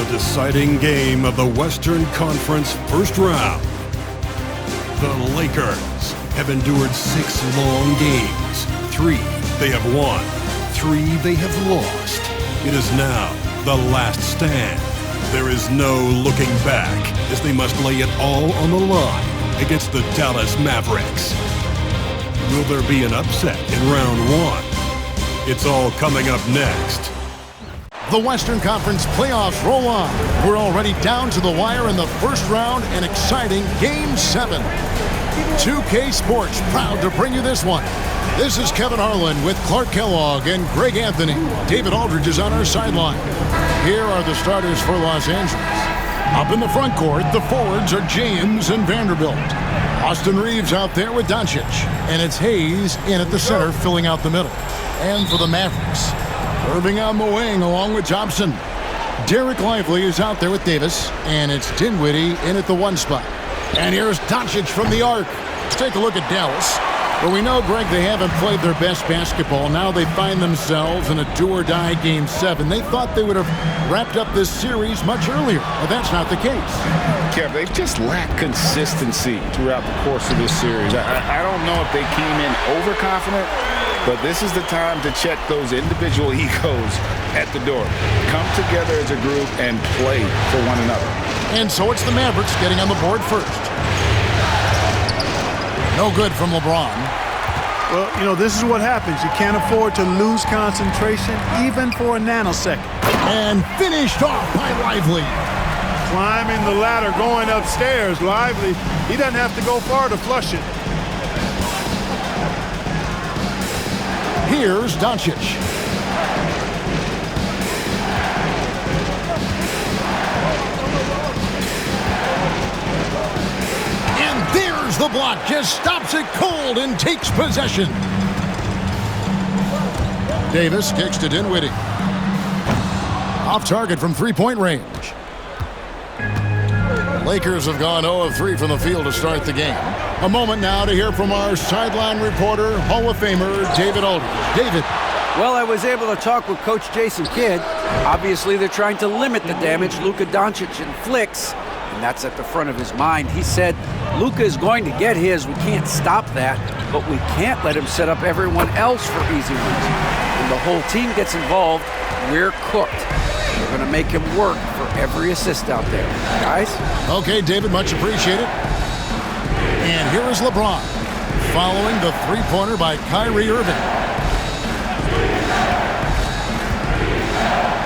the deciding game of the Western Conference first round. The Lakers have endured 6 long games. 3 they have won, 3 they have lost. It is now the last stand. There is no looking back as they must lay it all on the line against the Dallas Mavericks. Will there be an upset in round 1? It's all coming up next. The Western Conference playoffs roll on. We're already down to the wire in the first round, an exciting Game 7. 2K Sports proud to bring you this one. This is Kevin Harlan with Clark Kellogg and Greg Anthony. David Aldridge is on our sideline. Here are the starters for Los Angeles. Up in the front court, the forwards are James and Vanderbilt. Austin Reeves out there with Doncic. And it's Hayes in at the center, filling out the middle. And for the Mavericks, Irving on the wing along with Thompson. Derek Lively is out there with Davis. And it's Dinwiddie in at the 1 spot. And here's Doncic from the arc. Let's take a look at Dallas. Well, we know, Greg, they haven't played their best basketball. Now they find themselves in a do-or-die Game 7. They thought they would have wrapped up this series much earlier, but that's not the case. Kev, they've just lacked consistency throughout the course of this series. I don't know if they came in overconfident, but this is the time to check those individual egos at the door. Come together as a group and play for one another. And so it's the Mavericks getting on the board first. No good from LeBron. Well, you know, this is what happens. You can't afford to lose concentration even for a nanosecond. And finished off by Lively. Climbing the ladder, going upstairs. Lively, he doesn't have to go far to flush it. Here's Doncic. There's the block, just stops it cold and takes possession. Davis kicks to Dinwiddie. Off target from three-point range. Lakers have gone 0 of 3 from the field to start the game. A moment now to hear from our sideline reporter, Hall of Famer David Aldridge. David. Well, I was able to talk with Coach Jason Kidd. Obviously, they're trying to limit the damage Luka Doncic inflicts, and that's at the front of his mind. He said, Luka is going to get his. We can't stop that, but we can't let him set up everyone else for easy ones. When the whole team gets involved, we're cooked. We're going to make him work for every assist out there. Guys? Okay, David, much appreciated. And here is LeBron, following the three-pointer by Kyrie Irving.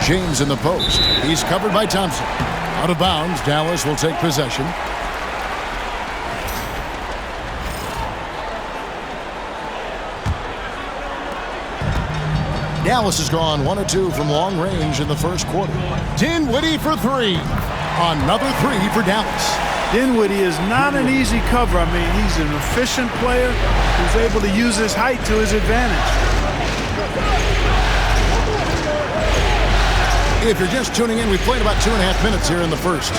James in the post. He's covered by Thompson. Out of bounds, Dallas will take possession. Dallas has gone 1 of 2 from long range in the first quarter. Dinwiddie for 3. Another 3 for Dallas. Dinwiddie is not an easy cover. I mean, he's an efficient player who's able to use his height to his advantage. If you're just tuning in, we've played about 2.5 minutes here in the first.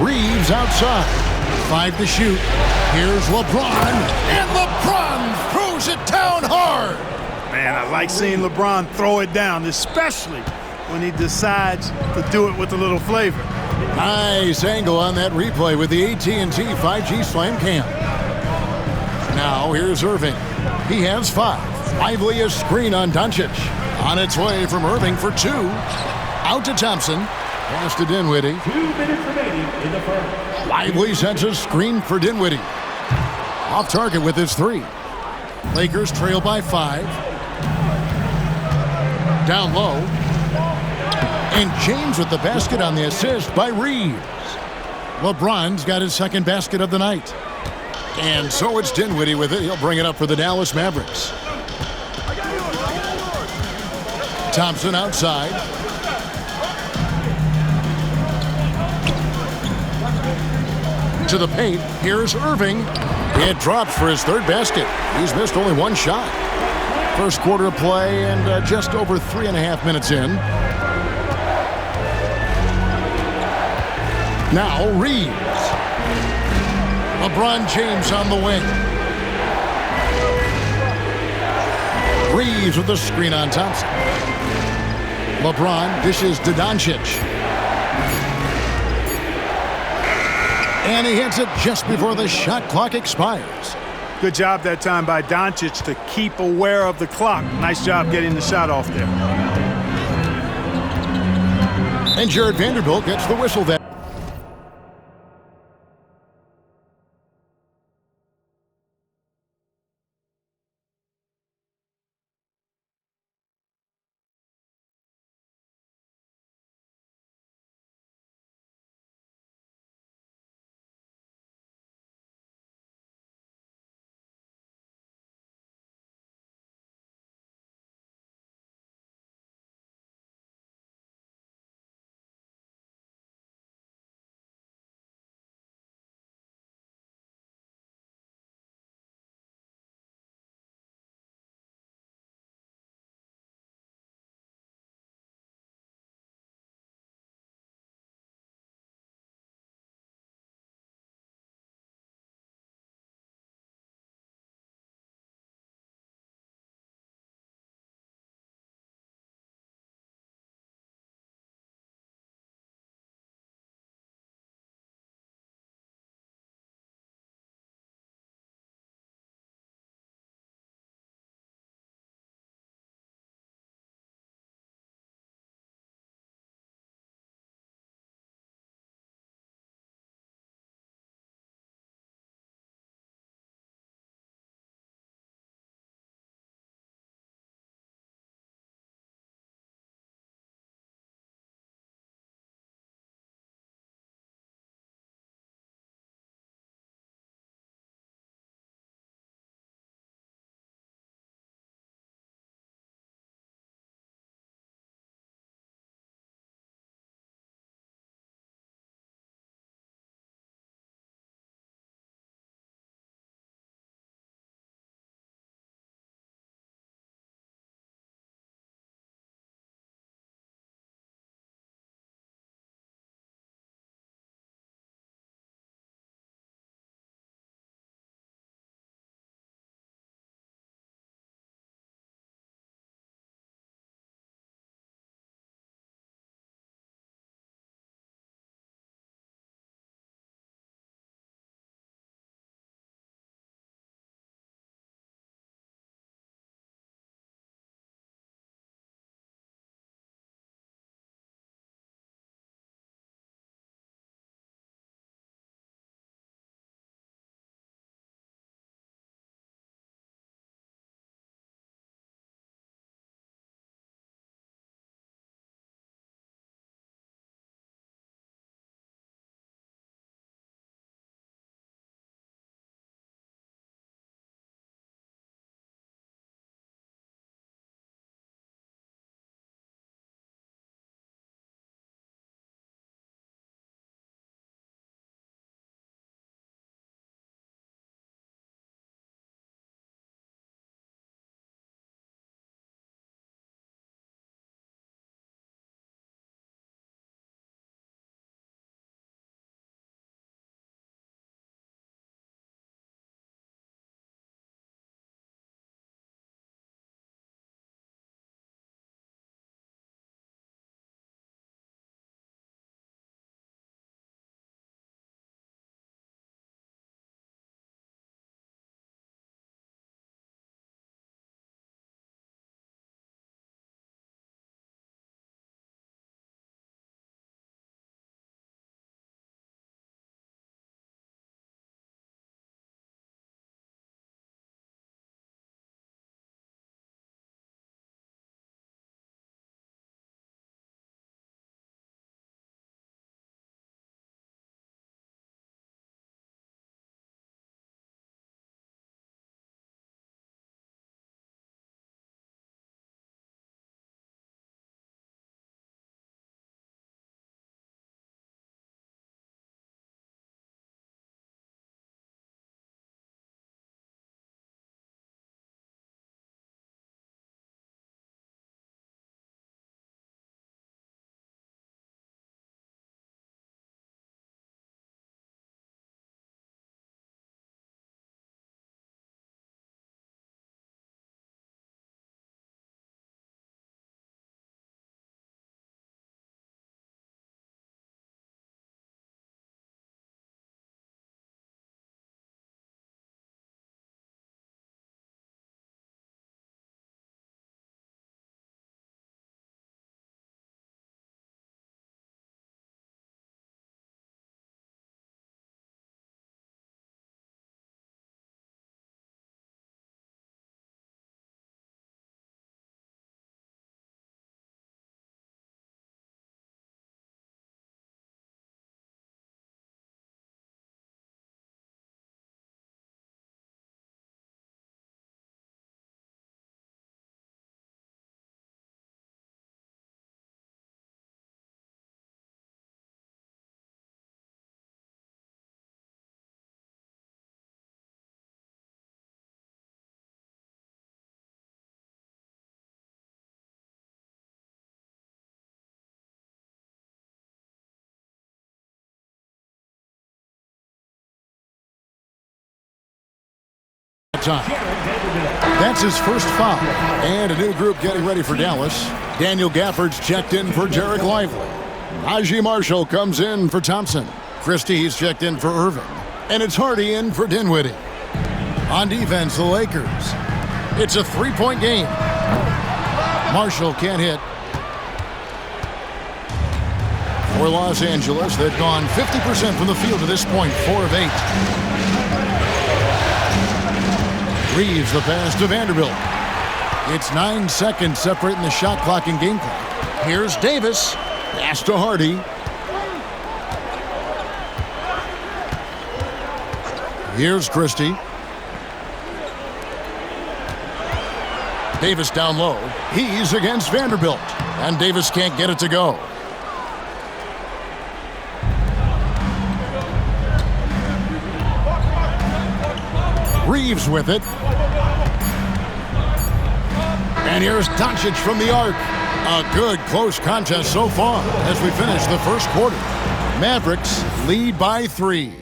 Reeves outside. 5 to shoot. Here's LeBron. And LeBron throws it down hard. Man, I like seeing LeBron throw it down, especially when he decides to do it with a little flavor. Nice angle on that replay with the AT&T 5G Slam Cam. Now here's Irving. He has 5. Lively a screen on Doncic. On its way from Irving for 2. Out to Thompson. Pass to Dinwiddie. 2 minutes remaining in the first. Lively sends a screen for Dinwiddie. Off target with his 3. Lakers trail by 5. Down low. And James with the basket on the assist by Reeves. LeBron's got his second basket of the night. And so it's Dinwiddie with it. He'll bring it up for the Dallas Mavericks. Thompson outside. To the paint. Here's Irving. It drops for his 3rd basket. He's missed only 1 shot. First quarter of play and just over 3.5 minutes in. Now Reeves. LeBron James on the wing. Reeves with the screen on Thompson. LeBron dishes to Doncic. And he hits it just before the shot clock expires. Good job that time by Doncic to keep aware of the clock. Nice job getting the shot off there. And Jared Vanderbilt gets the whistle there. time. That's his first foul. And a new group getting ready for Dallas. Daniel Gafford's checked in for Jarek Lively. Najee Marshall comes in for Thompson. Christie's checked in for Irving. And it's Hardy in for Dinwiddie. On defense, the Lakers. It's a three-point game. Marshall can't hit. For Los Angeles, they've gone 50% from the field to this point, 4 of 8. Reeves the pass to Vanderbilt. It's 9 seconds separating the shot clock and game clock. Here's Davis. Pass to Hardy. Here's Christie. Davis down low. He's against Vanderbilt. And Davis can't get it to go. Reeves with it. And here's Doncic from the arc. A good close contest so far as we finish the first quarter. Mavericks lead by 3.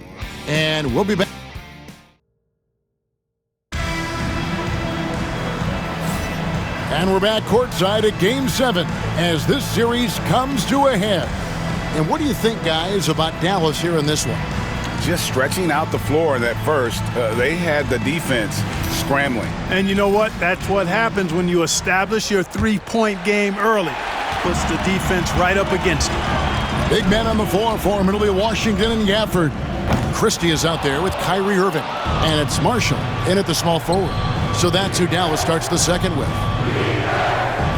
And we'll be back. And we're back courtside at Game 7 as this series comes to a head. And what do you think, guys, about Dallas here in this one? Just stretching out the floor in that first. They had the defense scrambling. And you know what? That's what happens when you establish your three-point game early. Puts the defense right up against it. Big man on the floor for him. It'll be Washington and Gafford. Christie is out there with Kyrie Irving. And it's Marshall in at the small forward. So that's who Dallas starts the second with.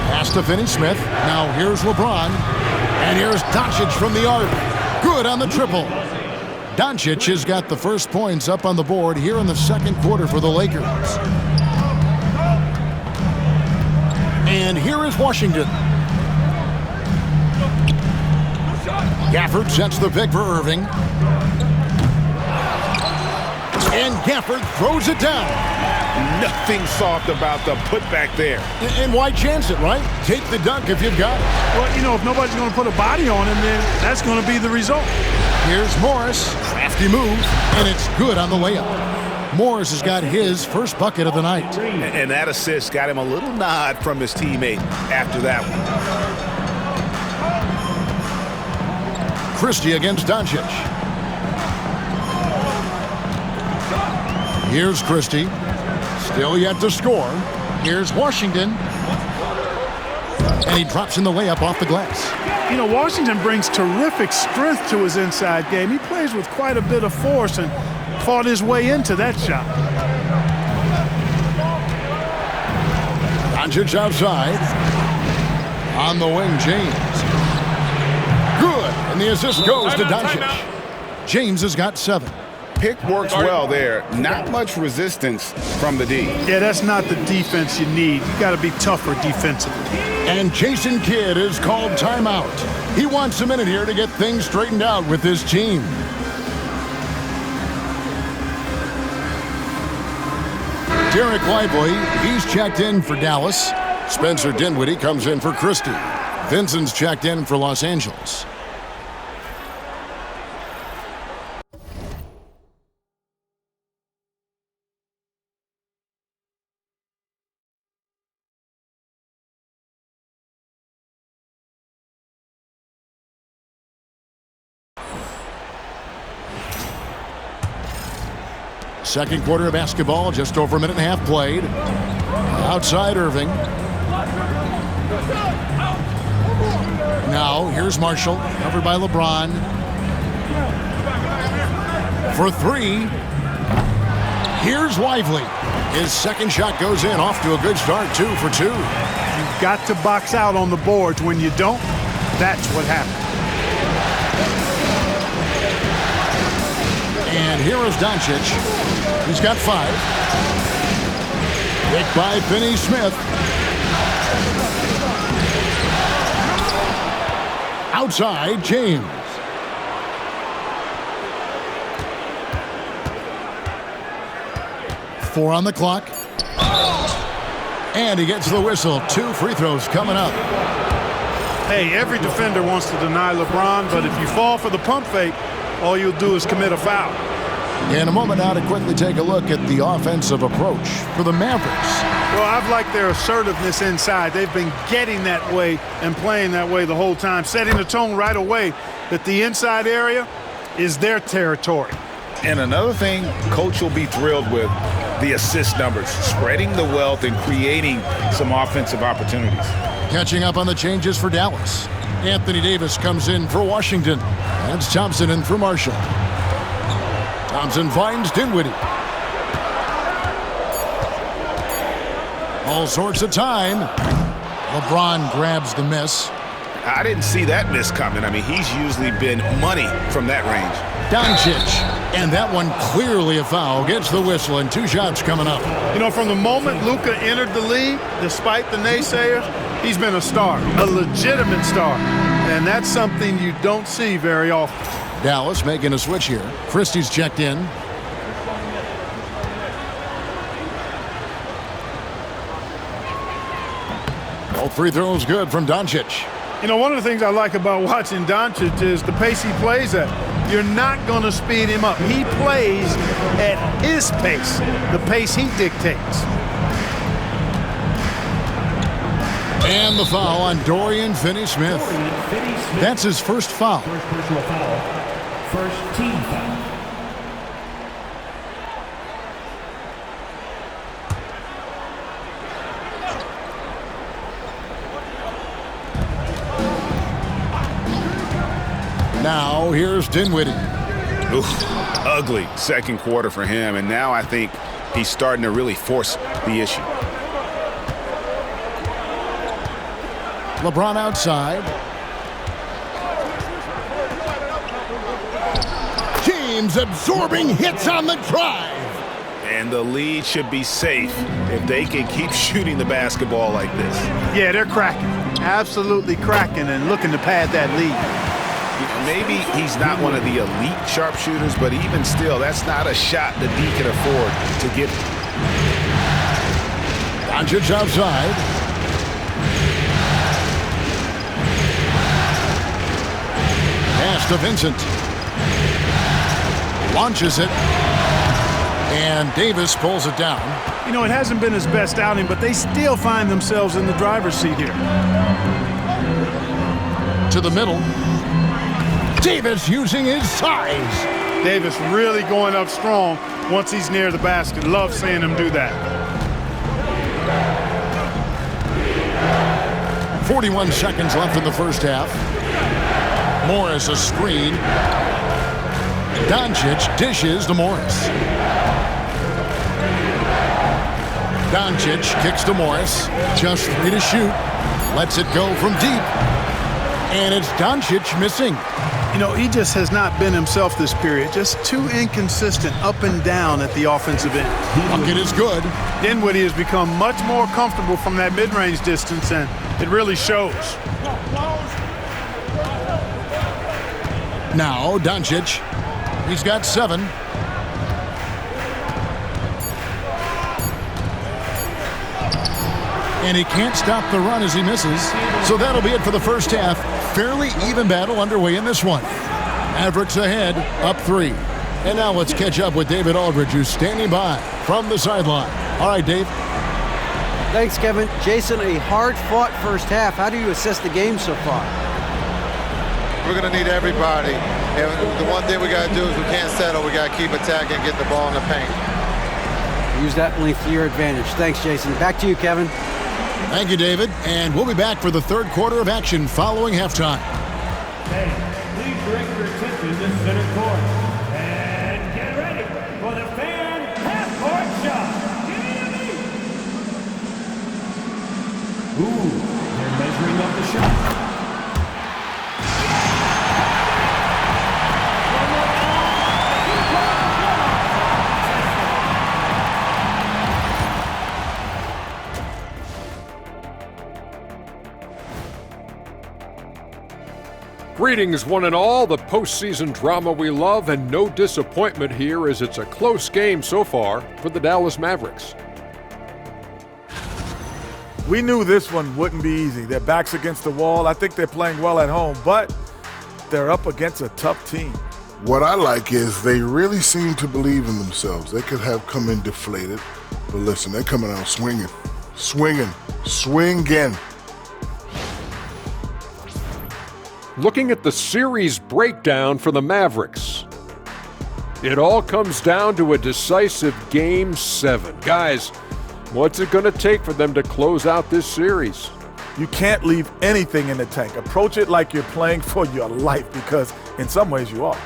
Pass to Finney-Smith. Now here's LeBron. And here's Doncic from the arc. Good on the triple. Doncic has got the first points up on the board here in the second quarter for the Lakers. And here is Washington. Gafford sets the pick for Irving. And Gafford throws it down. Nothing soft about the putback there. And why chance it, right? Take the dunk if you've got it. Well, you know, if nobody's going to put a body on him, then that's going to be the result. Here's Morris. Crafty move. And it's good on the layup. Morris has got his first bucket of the night. And that assist got him a little nod from his teammate after that one. Christie against Doncic. Here's Christie. Still yet to score. Here's Washington. And he drops in the layup off the glass. You know, Washington brings terrific strength to his inside game. He plays with quite a bit of force and fought his way into that shot. Doncic outside. On the wing, James. Good. And the assist goes to Doncic. James has got 7. Pick works well there. Not much resistance from the D. Yeah, that's not the defense you need. You got to be tougher defensively. And Jason Kidd is called timeout. He wants a minute here to get things straightened out with his team. Jarek Lively, he's checked in for Dallas. Spencer Dinwiddie comes in for Christie. Vincent's checked in for Los Angeles. Second quarter of basketball, just over a minute and a half played. Outside Irving. Now, here's Marshall, covered by LeBron. For 3. Here's Lively. His second shot goes in, off to a good start, 2 for 2. You've got to box out on the boards. When you don't, that's what happens. And here is Doncic. He's got 5. Picked by Finney-Smith. Outside, James. Four on the clock. And he gets the whistle. 2 free throws coming up. Hey, every defender wants to deny LeBron, but if you fall for the pump fake, all you'll do is commit a foul. In a moment now to quickly take a look at the offensive approach for the Mavericks. Well, I've liked their assertiveness inside. They've been getting that way and playing that way the whole time, setting the tone right away that the inside area is their territory. And another thing Coach will be thrilled with, the assist numbers, spreading the wealth and creating some offensive opportunities. Catching up on the changes for Dallas. Anthony Davis comes in for Washington. That's Thompson in for Marshall. Thompson finds Dinwiddie. All sorts of time. LeBron grabs the miss. I didn't see that miss coming. I mean, he's usually been money from that range. Doncic. And that one clearly a foul. Gets the whistle and 2 shots coming up. You know, from the moment Luka entered the league, despite the naysayers, he's been a star, a legitimate star. And that's something you don't see very often. Dallas making a switch here. Christie's checked in. All free throws good from Doncic. You know, one of the things I like about watching Doncic is the pace he plays at. You're not going to speed him up. He plays at his pace, the pace he dictates. And the foul on Dorian Finney-Smith. That's his first foul. First personal foul. First team foul. Now here's Dinwiddie. Oof, ugly second quarter for him, and now I think he's starting to really force the issue. LeBron outside. James absorbing hits on the drive. And the lead should be safe if they can keep shooting the basketball like this. Yeah, they're cracking. Absolutely cracking and looking to pad that lead. You know, maybe he's not one of the elite sharpshooters, but even still, that's not a shot that he can afford to give. Doncic outside. Pass to Vincent. Launches it. And Davis pulls it down. You know, it hasn't been his best outing, but they still find themselves in the driver's seat here. To the middle. Davis using his size. Davis really going up strong once he's near the basket. Love seeing him do that. 41 seconds left in the first half. Morris a screen. Doncic dishes to Morris. Doncic kicks to Morris. Just 3 to shoot. Lets it go from deep. And it's Doncic missing. You know, he just has not been himself this period. Just too inconsistent up and down at the offensive end. Bucket is good. Dinwiddie has become much more comfortable from that mid-range distance, and it really shows. Now Doncic. He's got 7. And he can't stop the run as he misses. So that'll be it for the first half. Fairly even battle underway in this one. Mavericks ahead, up 3. And now let's catch up with David Aldridge, who's standing by from the sideline. All right, Dave. Thanks, Kevin. Jason, a hard-fought first half. How do you assess the game so far? We're going to need everybody. And the one thing we got to do is we can't settle. We got to keep attacking and get the ball in the paint. Use that length to your advantage. Thanks, Jason. Back to you, Kevin. Thank you, David. And we'll be back for the third quarter of action following halftime. Hey, please direct your attention to center court. And get ready for the fan half-court shot. Ooh, they're measuring up the shot. Greetings, one and all, the postseason drama we love, and no disappointment here as it's a close game so far for the Dallas Mavericks. We knew this one wouldn't be easy. Their backs against the wall. I think they're playing well at home, but they're up against a tough team. What I like is they really seem to believe in themselves. They could have come in deflated, but listen, they're coming out swinging. Looking at the series breakdown for the Mavericks, it all comes down to a decisive Game 7. Guys, what's it going to take for them to close out this series? You can't leave anything in the tank. Approach it like you're playing for your life, because in some ways you are.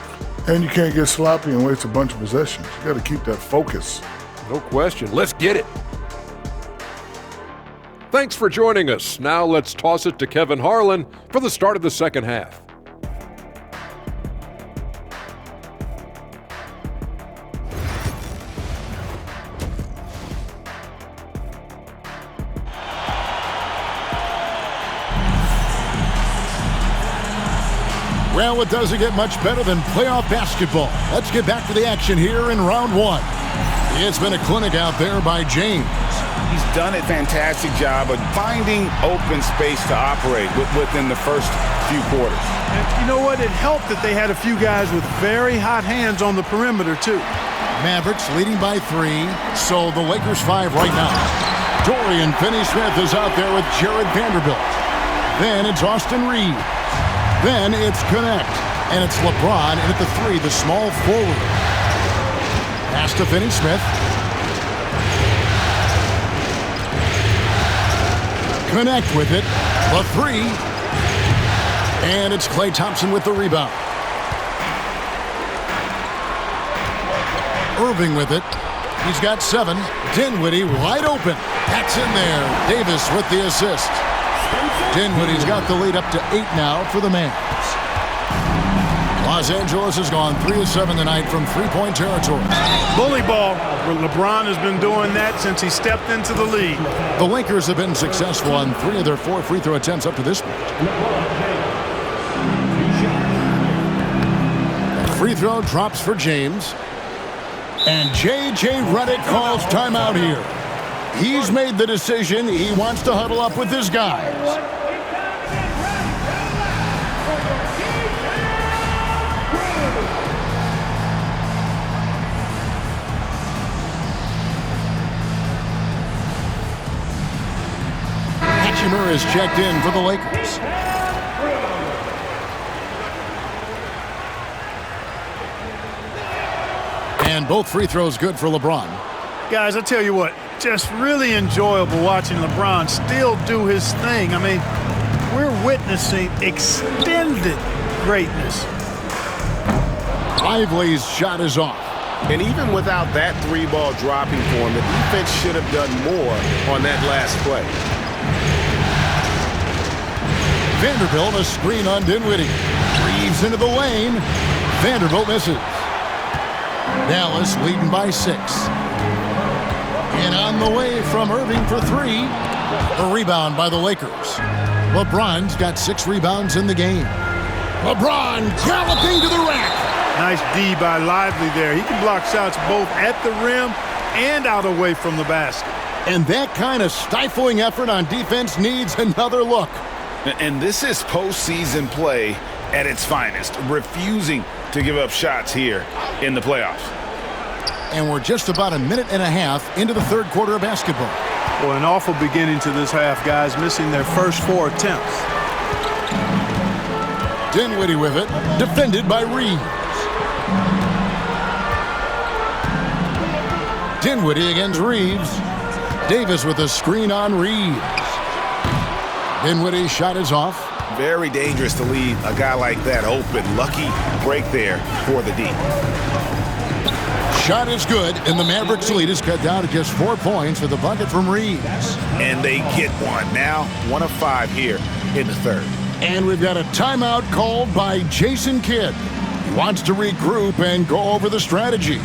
And you can't get sloppy and waste a bunch of possessions. You got to keep that focus. No question. Let's get it. Thanks for joining us. Now let's toss it to Kevin Harlan for the start of the second half. Well, it doesn't get much better than playoff basketball. Let's get back to the action here in round one. It's been a clinic out there by James. He's done a fantastic job of finding open space to operate within the first few quarters. And you know what? It helped that they had a few guys with very hot hands on the perimeter, too. Mavericks leading by 3, so the Lakers 5 right now. Dorian Finney-Smith is out there with Jared Vanderbilt. Then it's Austin Reeves. Then it's Connect, and it's LeBron, and at the 3, the small forward. Pass to Finney-Smith. Connect with it. The 3. And it's Klay Thompson with the rebound. Irving with it. He's got 7. Dinwiddie wide open. That's in there. Davis with the assist. Dinwiddie's got the lead up to 8 now for the Mavs. Los Angeles has gone 3 of 7 tonight from three-point territory. Bully ball. LeBron has been doing that since he stepped into the league. The Lakers have been successful on 3 of their 4 free throw attempts up to this point. The free throw drops for James. And J.J. Redick calls timeout here. He's made the decision. He wants to huddle up with his guys. Hatchimer is checked in for the Lakers. And both free throws good for LeBron. Guys, I tell you what, just really enjoyable watching LeBron still do his thing. I mean, we're witnessing extended greatness. Lively's shot is off. And even without that 3-ball dropping for him, the defense should have done more on that last play. Vanderbilt, a screen on Dinwiddie. Reeves into the lane. Vanderbilt misses. Dallas leading by 6. And on the way from Irving for 3. A rebound by the Lakers. LeBron's got 6 rebounds in the game. LeBron galloping to the rack. Nice D by Lively there. He can block shots both at the rim and out away from the basket. And that kind of stifling effort on defense needs another look. And this is postseason play at its finest, refusing to give up shots here in the playoffs. And we're just about a minute and a half into the third quarter of basketball. Well, an awful beginning to this half, guys, missing their first 4 attempts. Dinwiddie with it, defended by Reeves. Dinwiddie against Reeves. Davis with a screen on Reeves. Dinwiddie's shot is off. Very dangerous to leave a guy like that open. Lucky break there for the D. Shot is good, and the Mavericks lead is cut down to just 4 points with a bucket from Reeves. And they get one. Now 1 of 5 here in the third. And we've got a timeout called by Jason Kidd. He wants to regroup and go over the strategy.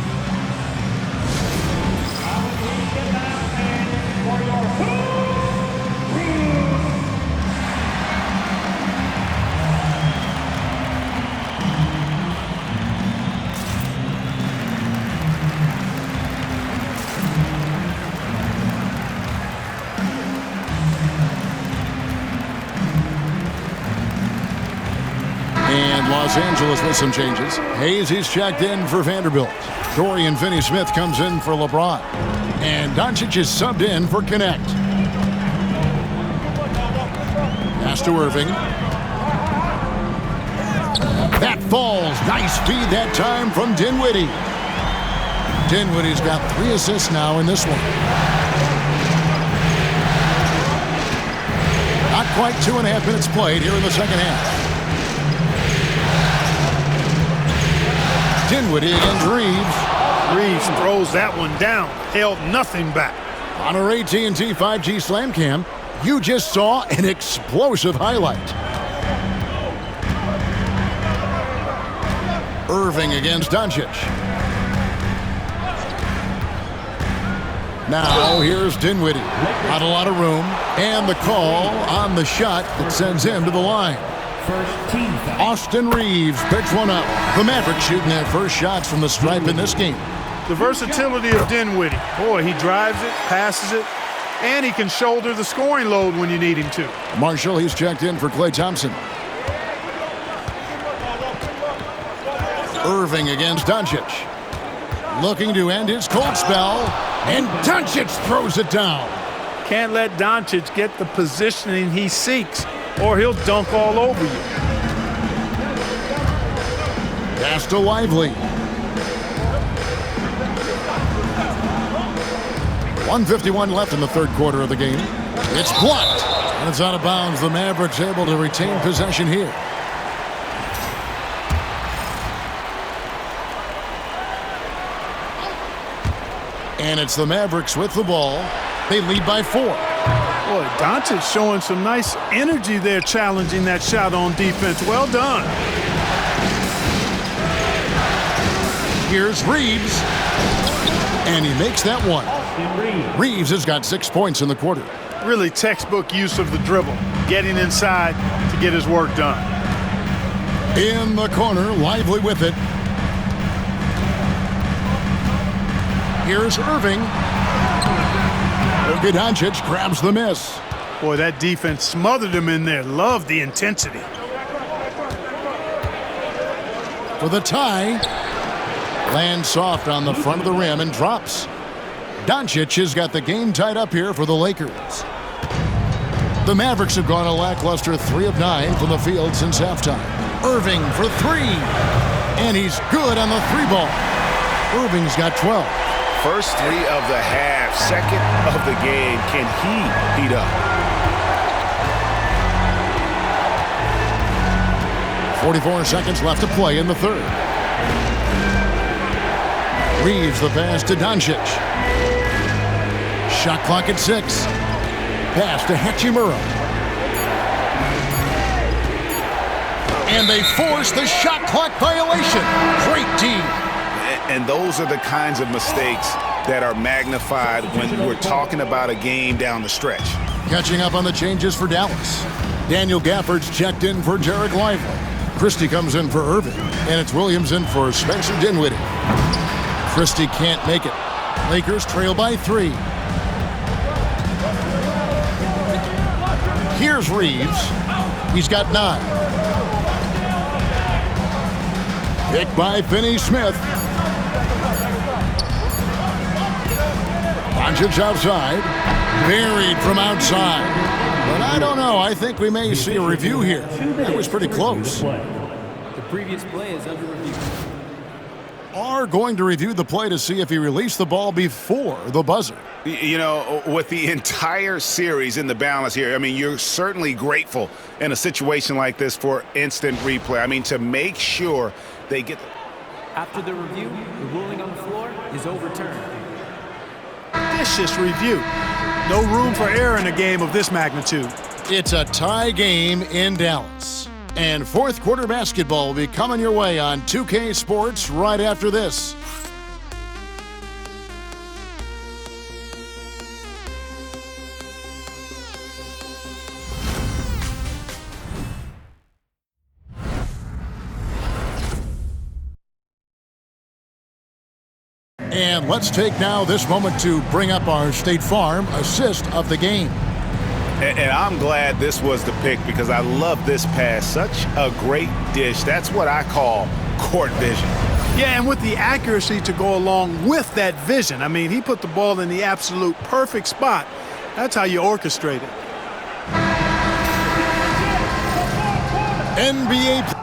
Los Angeles with some changes. Hayes, he's checked in for Vanderbilt. Dorian Finney-Smith comes in for LeBron. And Doncic is subbed in for Connect. Pass to Irving. That falls. Nice feed that time from Dinwiddie. Dinwiddie's got 3 assists now in this one. Not quite 2.5 minutes played here in the second half. Dinwiddie against Reeves. Reeves throws that one down. Held nothing back. On our AT&T 5G Slam Cam, you just saw an explosive highlight. Irving against Doncic. Now here's Dinwiddie. Not a lot of room. And the call on the shot that sends him to the line. Austin Reeves picks one up. The Mavericks shooting their first shots from the stripe in this game. The versatility of Dinwiddie. Boy, he drives it, passes it, and he can shoulder the scoring load when you need him to. Marshall, he's checked in for Klay Thompson. Irving against Doncic. Looking to end his cold spell, and Doncic throws it down. Can't let Doncic get the positioning he seeks, or he'll dunk all over you. Pass to Lively. 1:51 left in the third quarter of the game. It's blocked, and it's out of bounds. The Mavericks able to retain possession here. And it's the Mavericks with the ball. They lead by 4. Boy, Doncic showing some nice energy there, challenging that shot on defense. Well done. Here's Reeves. And he makes that one. Reeves has got 6 points in the quarter. Really textbook use of the dribble, getting inside to get his work done. In the corner, Lively with it. Here's Irving. Luka Doncic grabs the miss. Boy, that defense smothered him in there. Love the intensity. For the tie. Lands soft on the front of the rim and drops. Doncic has got the game tied up here for the Lakers. The Mavericks have gone a lackluster 3 of 9 from the field since halftime. Irving for 3. And he's good on the 3-ball. Irving's got 12. First 3 of the half, second of the game. Can he heat up? 44 seconds left to play in the third. Reeves the pass to Doncic. Shot clock at 6. Pass to Hachimura. And they force the shot clock violation. Great D. And those are the kinds of mistakes that are magnified when we're talking about a game down the stretch. Catching up on the changes for Dallas. Daniel Gafford's checked in for Jarek Lively. Christie comes in for Irving. And it's Williams in for Spencer Dinwiddie. Christie can't make it. Lakers trail by 3. Here's Reeves. He's got 9. Picked by Finney-Smith. Doncic outside. Buried from outside. But I don't know. I think we may see a review here. That was pretty close. The previous play is under review. Are going to review the play to see if he released the ball before the buzzer. You know, with the entire series in the balance here, I mean, you're certainly grateful in a situation like this for instant replay. I mean, to make sure they get... After the review, the ruling on the floor is overturned. Vicious review. No room for error in a game of this magnitude. It's a tie game in Dallas. And fourth quarter basketball will be coming your way on 2K Sports right after this. And let's take now this moment to bring up our State Farm assist of the game. And I'm glad this was the pick because I love this pass. Such a great dish. That's what I call court vision. Yeah, and with the accuracy to go along with that vision. I mean, he put the ball in the absolute perfect spot. That's how you orchestrate it. NBA.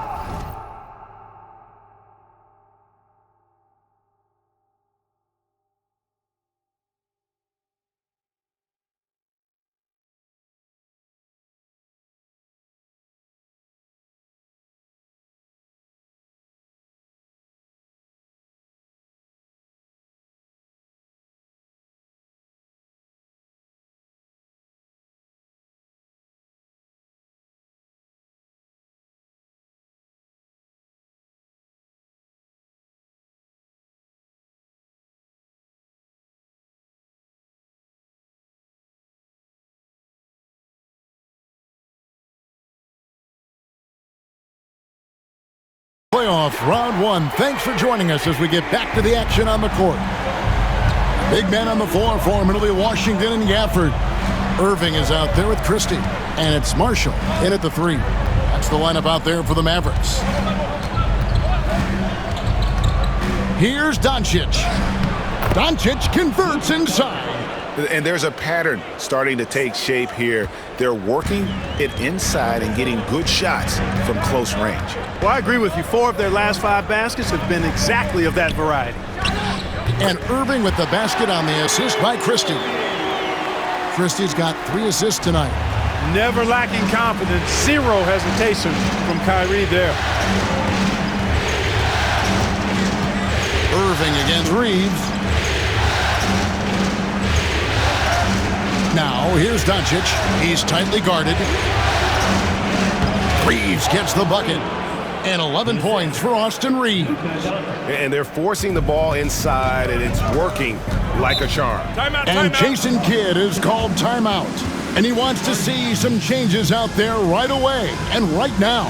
Playoff round one. Thanks for joining us as we get back to the action on the court. Big man on the floor for him. It'll be Washington and Gafford. Irving is out there with Christie. And it's Marshall in at the 3. That's the lineup out there for the Mavericks. Here's Doncic. Doncic converts inside. And there's a pattern starting to take shape here. They're working it inside and getting good shots from close range. Well, I agree with you. 4 of their last 5 baskets have been exactly of that variety. And Irving with the basket on the assist by Christie. Christie's got 3 assists tonight. Never lacking confidence. 0 hesitation from Kyrie there. Irving against Reeves. Now, here's Doncic. He's tightly guarded. Reeves gets the bucket. And 11 points for Austin Reeves. And they're forcing the ball inside, and it's working like a charm. And Jason Kidd is called timeout. And he wants to see some changes out there right away and right now.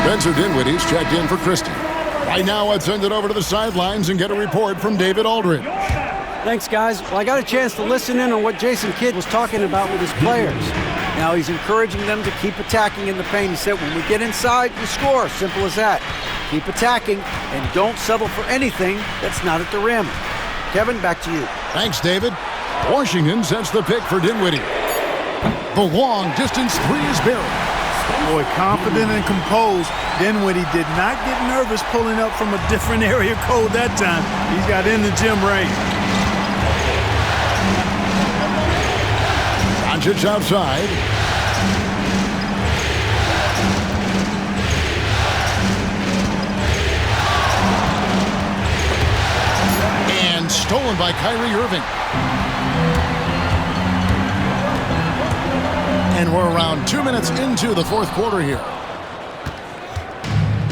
Spencer Dinwiddie's checked in for Christie. Right now, let's send it over to the sidelines and get a report from David Aldridge. Thanks, guys. Well, I got a chance to listen in on what Jason Kidd was talking about with his players. Now he's encouraging them to keep attacking in the paint. He said, when we get inside, we score. Simple as that. Keep attacking and don't settle for anything that's not at the rim. Kevin, back to you. Thanks, David. Washington sets the pick for Dinwiddie. The long-distance 3 is buried. Boy, confident and composed. Dinwiddie did not get nervous pulling up from a different area code that time. He's got in the gym range. Doncic outside. And stolen by Kyrie Irving. And we're around 2 minutes into the fourth quarter here.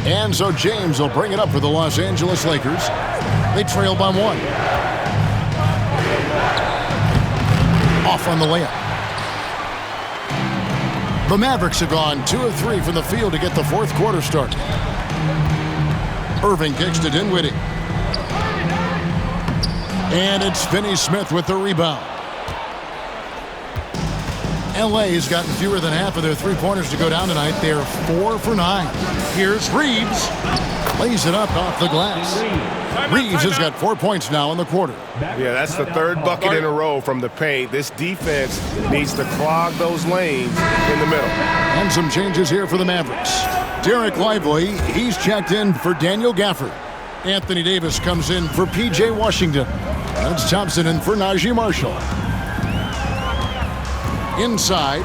And so James will bring it up for the Los Angeles Lakers. They trail by 1. Off on the layup. The Mavericks have gone 2 of 3 from the field to get the fourth quarter started. Irving kicks to Dinwiddie. And it's Finney-Smith with the rebound. LA has gotten fewer than half of their three-pointers to go down tonight. They're 4 for 9. Here's Reeves. Lays it up off the glass. Reeves has got 4 points now in the quarter. Yeah, that's the 3rd bucket in a row from the paint. This defense needs to clog those lanes in the middle. And some changes here for the Mavericks. Derek Lively, he's checked in for Daniel Gafford. Anthony Davis comes in for P.J. Washington. That's Thompson in for Najee Marshall. Inside,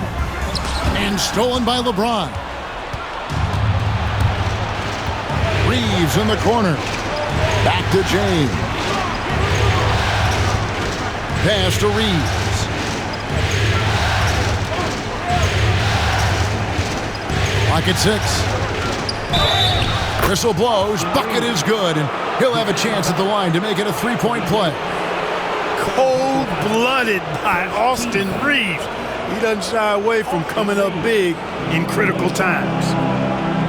and stolen by LeBron. Reeves in the corner. Back to James. Pass to Reeves. Clock at 6. Whistle blows. Bucket is good, and he'll have a chance at the line to make it a three-point play. Cold-blooded by Austin Reeves. He doesn't shy away from coming up big in critical times.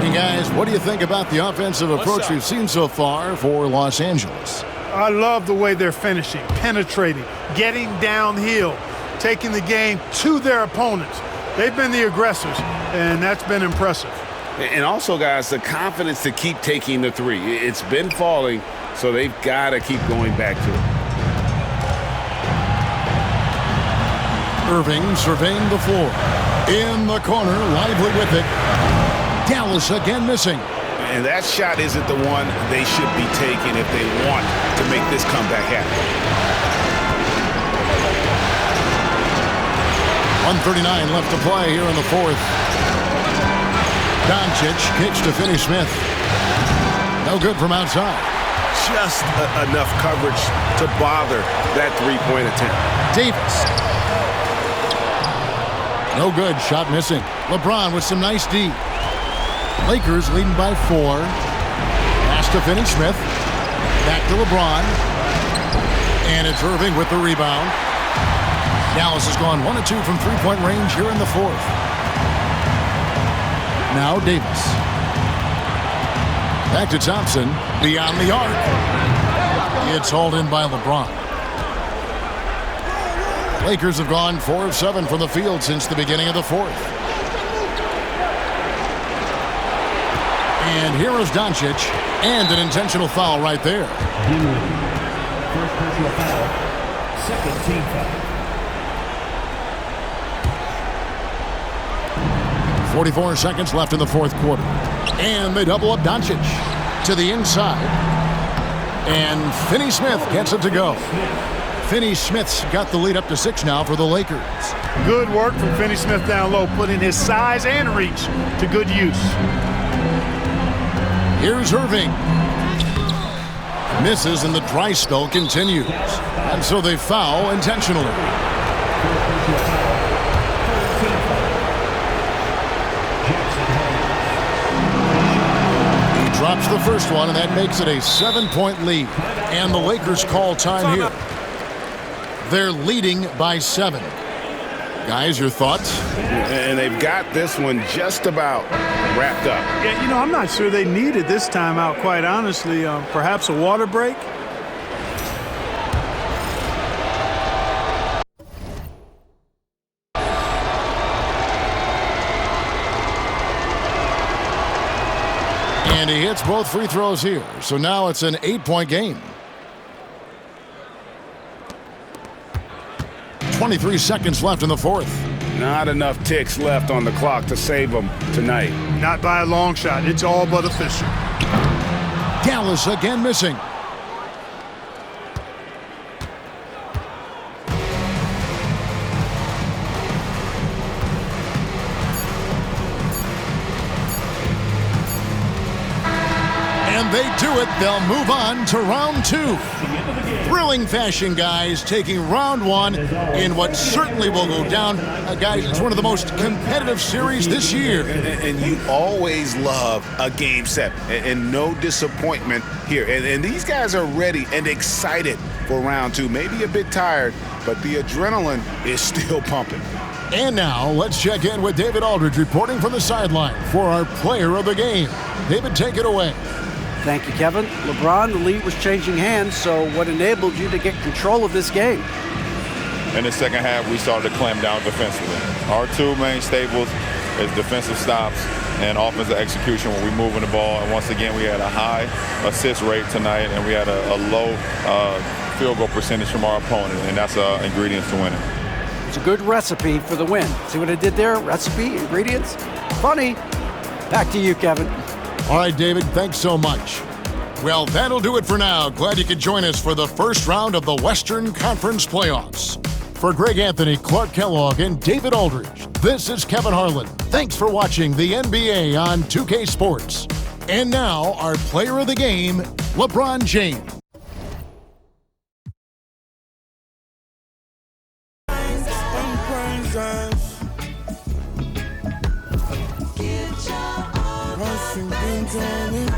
Hey, guys, what do you think about the offensive approach we've seen so far for Los Angeles? I love the way they're finishing, penetrating, getting downhill, taking the game to their opponents. They've been the aggressors, and that's been impressive. And also, guys, the confidence to keep taking the three. It's been falling, so they've got to keep going back to it. Irving surveying the floor. In the corner, lively with it. Dallas again missing. And that shot isn't the one they should be taking if they want to make this comeback happen. 1:39 left to play here in the fourth. Doncic kicks to Finney-Smith. No good from outside. Just enough coverage to bother that three-point attempt. Davis. No good. Shot missing. LeBron with some nice D. Lakers leading by 4. Pass to Finney-Smith. Back to LeBron. And it's Irving with the rebound. Dallas has gone 1 of 2 from three-point range here in the fourth. Now Davis. Back to Thompson. Beyond the arc. It's hauled in by LeBron. Lakers have gone 4 of 7 from the field since the beginning of the fourth. And here is Doncic, and an intentional foul right there. First personal foul, second team foul. 44 seconds left in the fourth quarter. And they double up Doncic to the inside. And Finney-Smith gets it to go. Finney-Smith's got the lead up to 6 now for the Lakers. Good work from Finney-Smith down low, putting his size and reach to good use. Here's Irving. Misses, and the dry spell continues. And so they foul intentionally. He drops the first one, and that makes it a 7-point lead. And the Lakers call time here. They're leading by 7. Guys, your thoughts? And they've got this one just about wrapped up. Yeah, you know, I'm not sure they needed this timeout, quite honestly. Perhaps a water break? And he hits both free throws here. So now it's an 8-point game. 23 seconds left in the fourth. Not enough ticks left on the clock to save them tonight. Not by a long shot. It's all but official. Dallas again missing. And they do it. They'll move on to round 2. Thrilling fashion, guys, taking round 1 in what certainly will go down. Guys, it's one of the most competitive series this year. And you always love a game 7, and no disappointment here. And these guys are ready and excited for round 2. Maybe a bit tired, but the adrenaline is still pumping. And now, let's check in with David Aldridge reporting from the sideline for our player of the game. David, take it away. Thank you, Kevin. LeBron, the lead was changing hands, so what enabled you to get control of this game? In the second half, we started to clamp down defensively. Our 2 main staples is defensive stops and offensive execution when we're moving the ball. And once again, we had a high assist rate tonight, and we had a low field goal percentage from our opponent, and that's ingredients to winning. It's a good recipe for the win. See what I did there? Recipe, ingredients? Funny. Back to you, Kevin. All right, David, thanks so much. Well, that'll do it for now. Glad you could join us for the first round of the Western Conference Playoffs. For Greg Anthony, Clark Kellogg, and David Aldridge, this is Kevin Harlan. Thanks for watching the NBA on 2K Sports. And now, our player of the game, LeBron James. Washington,